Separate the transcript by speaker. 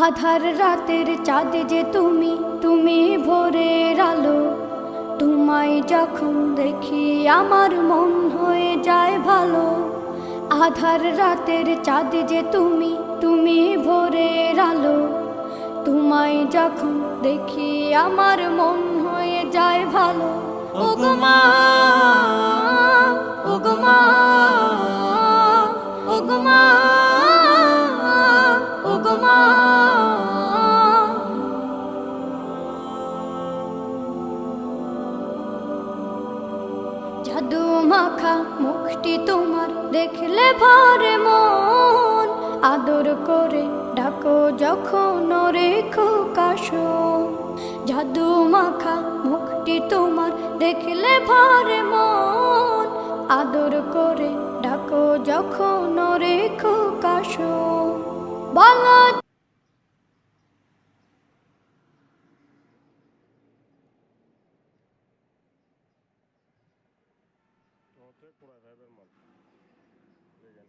Speaker 1: আধার রাতের চাঁদ যে তুমি, তুমি ভোরের আলো। তোমায় যখন দেখি আমার মন হয়ে যায় ভালো। আধার রাতের চাঁদ যে তুমি, তুমি ভোরের আলো। তোমায় যখন দেখি আমার মন হয়ে যায় ভালো। ওগো মা, ওগো মা, ওগো মা, ওগো মা। জাদু মাখা মুখটি তোমার দেখলে ভরে মন। আদর করে ডাকো যখন রেখো কাশো। জাদু মাখা মুখটি তোমার দেখলে ভরে মন। আদর করে ডাকো যখন রেখো কাশো। বলো
Speaker 2: তোমার তো পুরাই ভাইবের মাল দেখেন